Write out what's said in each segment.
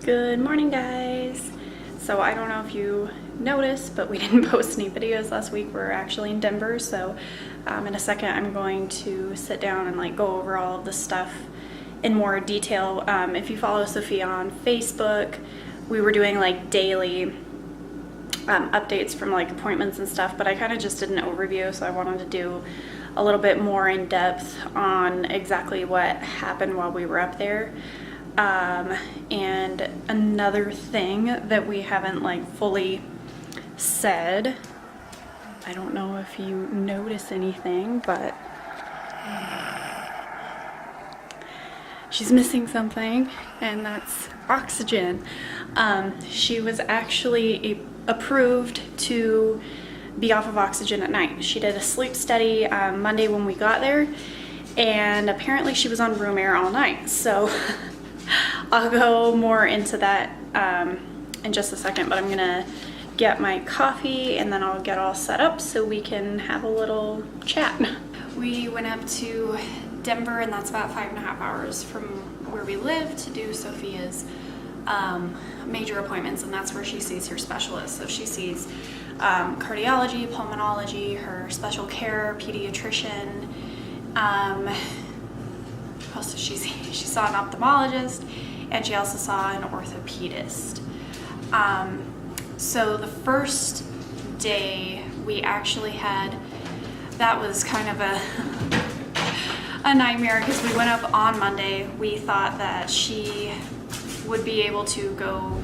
Good morning, guys. So I don't know if you noticed, but we didn't post any videos last week. We're actually in Denver, so in a second I'm going to sit down and go over all of this stuff in more detail. If you follow Sophia on Facebook, we were doing daily updates from appointments and stuff, but I kind of just did an overview, so I wanted to do a little bit more in depth on exactly what happened while we were up there. And another thing that we haven't fully said, I don't know if you notice anything, but she's missing something, and that's oxygen. She was actually approved to be off of oxygen at night. She did a sleep study Monday when we got there, and apparently she was on room air all night. So I'll go more into that in just a second, but I'm gonna get my coffee and then I'll get all set up so we can have a little chat. We went up to Denver, and that's about 5.5 hours from where we live, to do Sophia's major appointments, and that's where she sees her specialists. So she sees cardiology, pulmonology, her special care pediatrician. Also, she saw an ophthalmologist, and she also saw an orthopedist. So the first day we actually had, that was kind of a nightmare, because we went up on Monday. We thought that she would be able to go,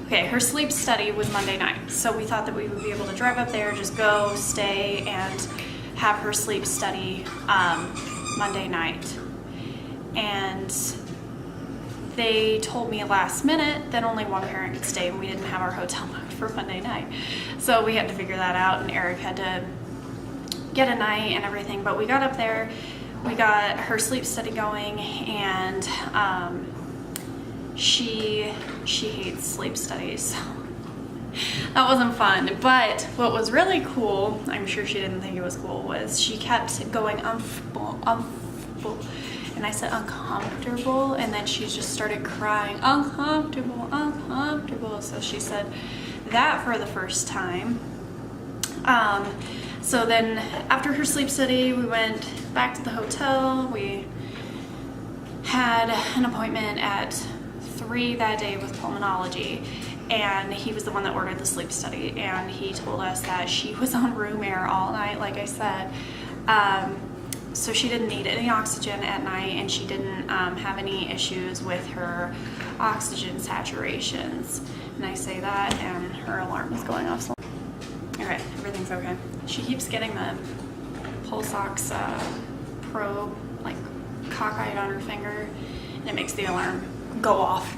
okay, her sleep study was Monday night. So we thought that we would be able to drive up there, just go, stay, and have her sleep study Monday night. And they told me last minute that only one parent could stay, and we didn't have our hotel booked for Monday night. So we had to figure that out, and Eric had to get a night and everything. But we got up there, we got her sleep study going, and she hates sleep studies. That wasn't fun. But what was really cool, I'm sure she didn't think it was cool, was she kept going uncomfortable, and I said uncomfortable, and then she just started crying, uncomfortable, uncomfortable. So she said that for the first time. So then after her sleep study, we went back to the hotel. We had an appointment at 3 that day with Pulmonology, and he was the one that ordered the sleep study, and he told us that she was on room air all night, like I said. So she didn't need any oxygen at night, and she didn't have any issues with her oxygen saturations. And I say that, and her alarm is going off. Okay, everything's okay. She keeps getting the pulse ox probe cockeyed on her finger, and it makes the alarm go off.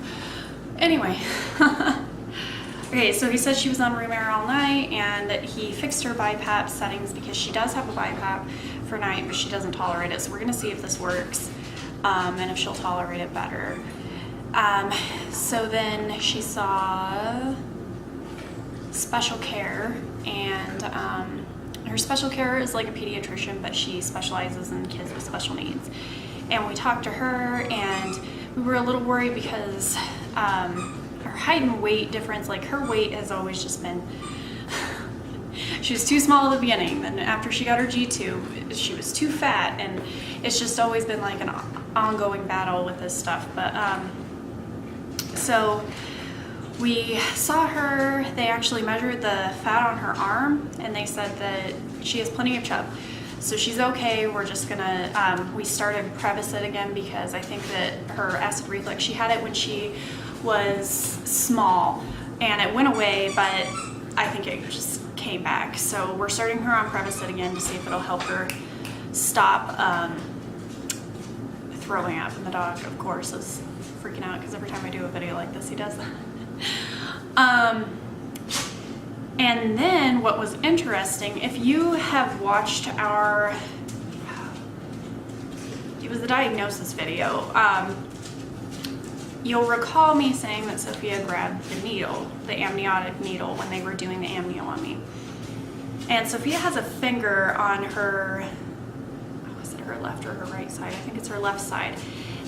Anyway, okay, so he said she was on room air all night, and that he fixed her BiPAP settings, because she does have a BiPAP for night, but she doesn't tolerate it. So we're gonna see if this works, and if she'll tolerate it better. So then she saw special care, and her special care is like a pediatrician, but she specializes in kids with special needs. And we talked to her, and we were a little worried because her height and weight difference, her weight has always just been, she was too small at the beginning, then after she got her G-tube, she was too fat, and it's just always been an ongoing battle with this stuff. But so we saw her, they actually measured the fat on her arm, and they said that she has plenty of chub. So she's okay. We're just gonna, we started Prevacid again, because I think that her acid reflux, she had it when she was small, and it went away, but I think it just came back. So we're starting her on Prevacid again to see if it'll help her stop throwing up. And the dog, of course, is freaking out, because every time I do a video like this, he does that. And then what was interesting, if you have watched it was the diagnosis video, you'll recall me saying that Sophia grabbed the needle, the amniotic needle, when they were doing the amnio on me. And Sophia has a finger on her, was it her left or her right side? I think it's her left side.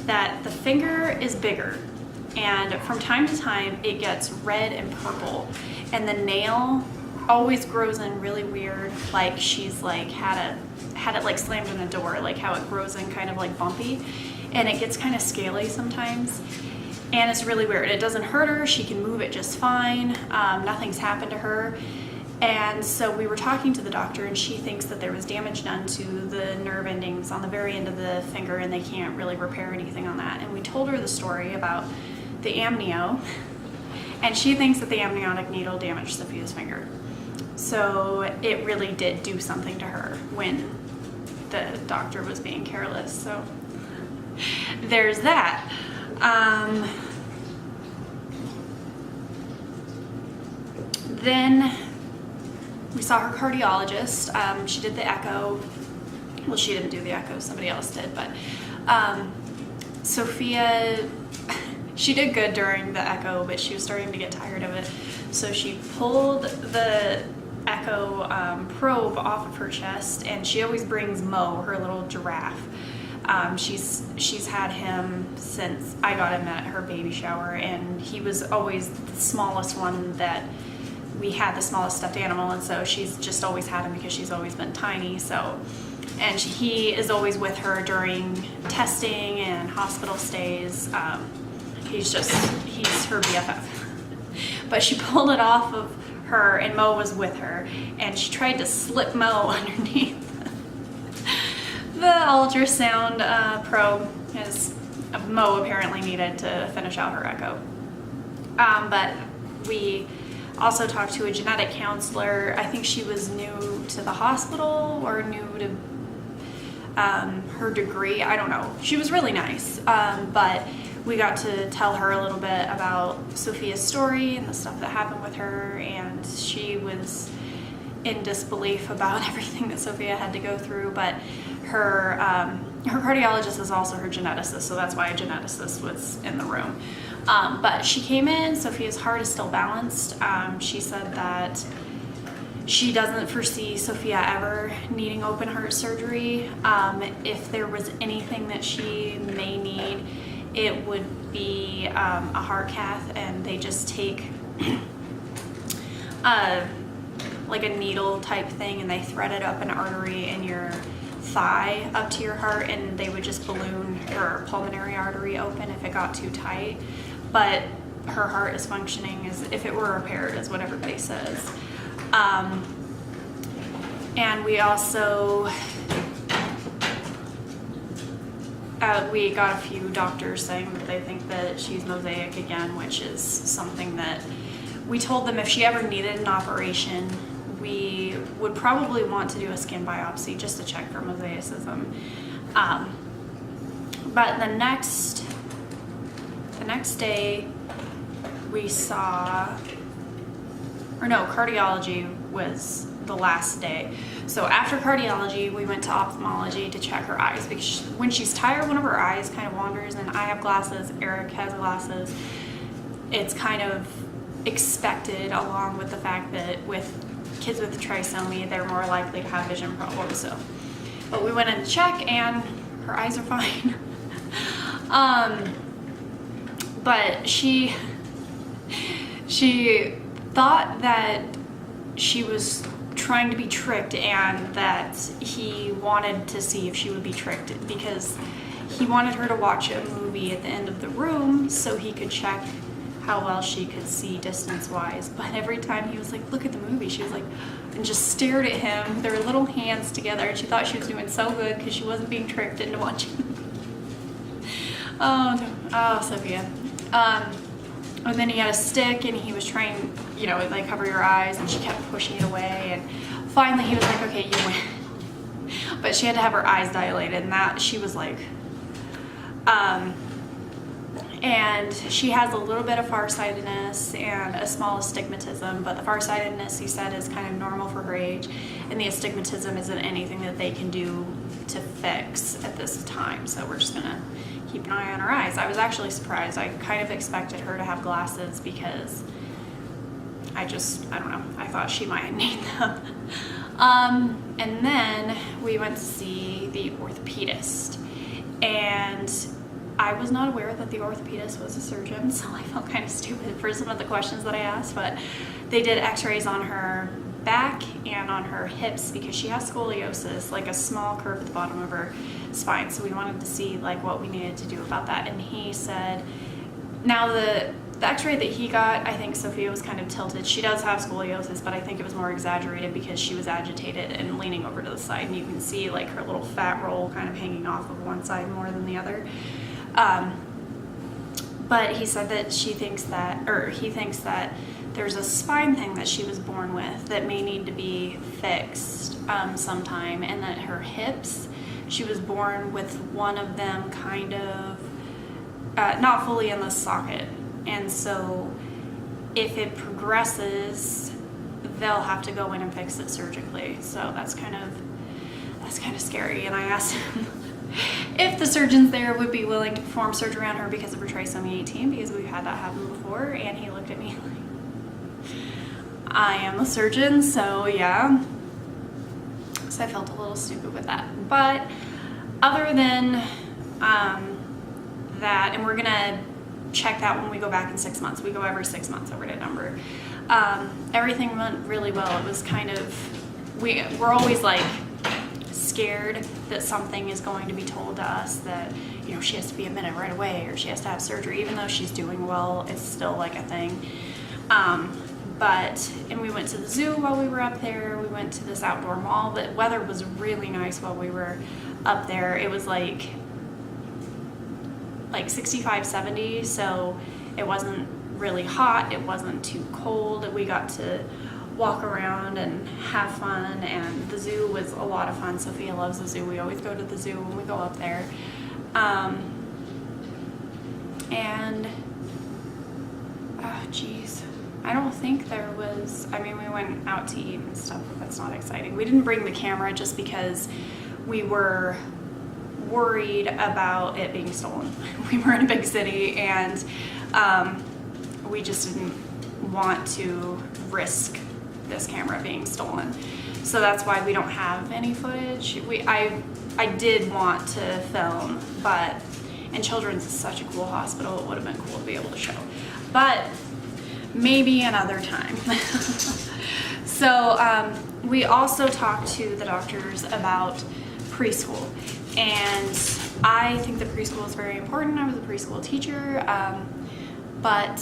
that the finger is bigger, and from time to time it gets red and purple, and the nail always grows in really weird, like she's like had it like slammed in a door, like how it grows in kind of like bumpy, and it gets kind of scaly sometimes, and it's really weird. It doesn't hurt her, she can move it just fine, nothing's happened to her. And so we were talking to the doctor, and she thinks that there was damage done to the nerve endings on the very end of the finger, and they can't really repair anything on that. And we told her the story about the amnio, and she thinks that the amniotic needle damaged Sophia's finger. So it really did do something to her when the doctor was being careless. So there's that. Then we saw her cardiologist. She did the echo. Well, she didn't do the echo, somebody else did, but Sophia, she did good during the echo, but she was starting to get tired of it. So she pulled the echo probe off of her chest, and she always brings Mo, her little giraffe. She's had him since I got him at her baby shower, and he was always the smallest one that we had, the smallest stuffed animal, and so she's just always had him because she's always been tiny. So, and he is always with her during testing and hospital stays. He's her BFF. But she pulled it off of her, and Mo was with her, and she tried to slip Mo underneath the ultrasound probe, as Mo apparently needed to finish out her echo. But we also talked to a genetic counselor. I think she was new to the hospital or new to her degree. I don't know. She was really nice. But we got to tell her a little bit about Sophia's story and the stuff that happened with her, and she was in disbelief about everything that Sophia had to go through. But her cardiologist is also her geneticist, so that's why a geneticist was in the room. But she came in, Sophia's heart is still balanced. She said that she doesn't foresee Sophia ever needing open heart surgery. If there was anything that she may need, it would be a heart cath, and they just take like a needle type thing, and they thread it up an artery in your thigh up to your heart, and they would just balloon her pulmonary artery open if it got too tight. But her heart is functioning as if it were repaired, is what everybody says. And we also we got a few doctors saying that they think that she's mosaic again, which is something that we told them if she ever needed an operation, we would probably want to do a skin biopsy just to check for mosaicism. But the next day we saw, or no, cardiology was the last day. So after cardiology, we went to ophthalmology to check her eyes, because when she's tired, one of her eyes kind of wanders, and I have glasses, Eric has glasses. It's kind of expected, along with the fact that with kids with trisomy, they're more likely to have vision problems. So, but we went in to check, and her eyes are fine. But she thought that she was trying to be tricked, and that he wanted to see if she would be tricked, because he wanted her to watch a movie at the end of the room so he could check how well she could see distance-wise. But every time he was like, look at the movie, she was like, and just stared at him, their little hands together, and she thought she was doing so good because she wasn't being tricked into watching. Oh, Sophia. And then he had a stick, and he was trying, like, cover your eyes, and she kept pushing it away, and finally he was like, okay, you win. But she had to have her eyes dilated, and that, she was like, and she has a little bit of farsightedness and a small astigmatism, but the farsightedness, he said, is kind of normal for her age, and the astigmatism isn't anything that they can do to fix at this time, so we're just gonna keep an eye on her eyes. I was actually surprised. I kind of expected her to have glasses, because I don't know, I thought she might need them. And then we went to see the orthopedist, and I was not aware that the orthopedist was a surgeon, so I felt kind of stupid for some of the questions that I asked, but they did x-rays on her back and on her hips because she has scoliosis, like a small curve at the bottom of her spine. So we wanted to see like what we needed to do about that. And he said, now the x-ray that he got, I think Sophia was kind of tilted. She does have scoliosis, but I think it was more exaggerated because she was agitated and leaning over to the side, and you can see like her little fat roll kind of hanging off of one side more than the other. But he said that he thinks that there's a spine thing that she was born with that may need to be fixed sometime, and that her hips, she was born with one of them kind of not fully in the socket, and so if it progresses, they'll have to go in and fix it surgically. So that's kind of scary. And I asked him if the surgeons there would be willing to perform surgery on her because of her trisomy 18, because we've had that happen before, and he looked at me like, I am a surgeon, so yeah. So I felt a little stupid with that. But other than that, and we're gonna check that when we go back in 6 months. We go every 6 months over to Denver. Everything went really well. It was kind of, we're always like scared that something is going to be told to us that, you know, she has to be admitted right away or she has to have surgery. Even though she's doing well, it's still like a thing. And we went to the zoo while we were up there. We went to this outdoor mall. The weather was really nice while we were up there. It was like 65, 70, so it wasn't really hot, it wasn't too cold. We got to walk around and have fun, and the zoo was a lot of fun. Sophia loves the zoo. We always go to the zoo when we go up there. And oh geez, I don't think there was, I mean, we went out to eat and stuff, but that's not exciting. We didn't bring the camera just because we were worried about it being stolen. We were in a big city, and we just didn't want to risk this camera being stolen. So that's why we don't have any footage. I did want to film, but, and Children's is such a cool hospital, it would have been cool to be able to show. But maybe another time. So we also talked to the doctors about preschool. And I think that preschool is very important. I was a preschool teacher, but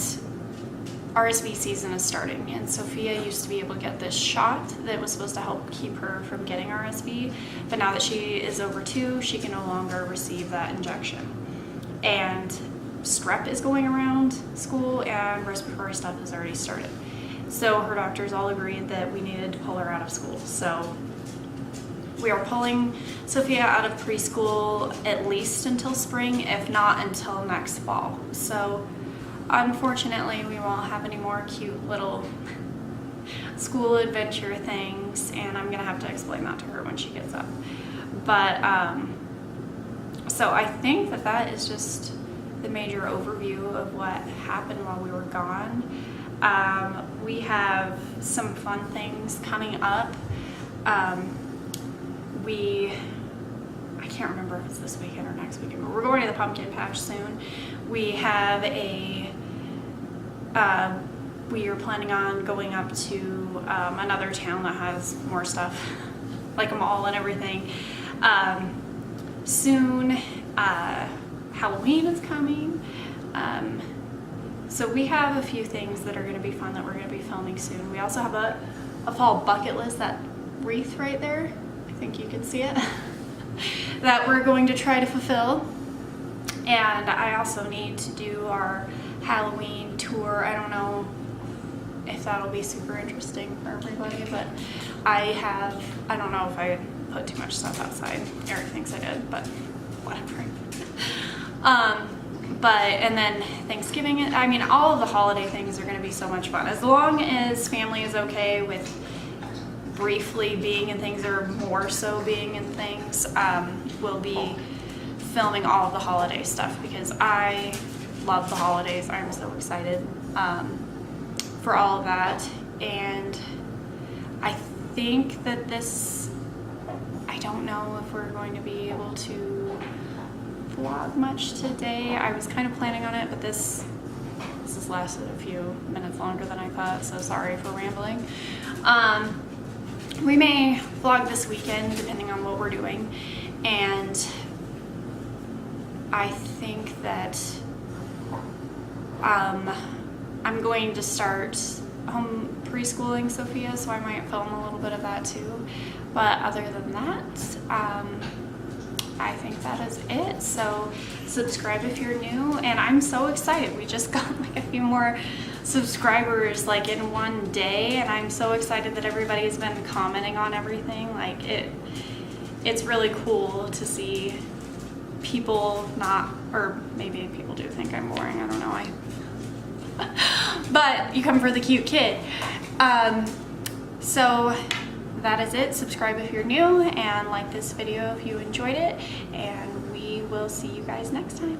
RSV season is starting, and Sophia used to be able to get this shot that was supposed to help keep her from getting RSV, but now that she is over 2, she can no longer receive that injection. And strep is going around school, and respiratory stuff has already started. So her doctors all agreed that we needed to pull her out of school. So we are pulling Sophia out of preschool at least until spring, if not until next fall. So unfortunately, we won't have any more cute little school adventure things, and I'm gonna have to explain that to her when she gets up. But so I think that is just the major overview of what happened while we were gone. We have some fun things coming up. I can't remember if it's this weekend or next weekend, but we're going to the pumpkin patch soon. We have we are planning on going up to another town that has more stuff, like a mall and everything. Soon, Halloween is coming. So we have a few things that are going to be fun that we're going to be filming soon. We also have a fall bucket list, that wreath right there. I think you can see it. That we're going to try to fulfill. And I also need to do our Halloween tour. I don't know if that'll be super interesting for everybody, but I don't know if I put too much stuff outside. Eric thinks I did, but whatever. And then Thanksgiving, I mean, all of the holiday things are going to be so much fun. As long as family is okay with briefly being in things or more so being in things, we'll be filming all of the holiday stuff because I love the holidays. I'm so excited for all of that. And I think that I don't know if we're going to be able to vlog much today. I was kind of planning on it, but this has lasted a few minutes longer than I thought, so sorry for rambling. We may vlog this weekend depending on what we're doing, and I think that I'm going to start home preschooling Sophia, so I might film a little bit of that too. But other than that, I think that is it. So subscribe if you're new, and I'm so excited. We just got like a few more subscribers like in one day, and I'm so excited that everybody's been commenting on everything. Like it's really cool to see people not, or maybe people do think I'm boring, I don't know. But you come for the cute kid. So that is it. Subscribe if you're new, and like this video if you enjoyed it, and we will see you guys next time.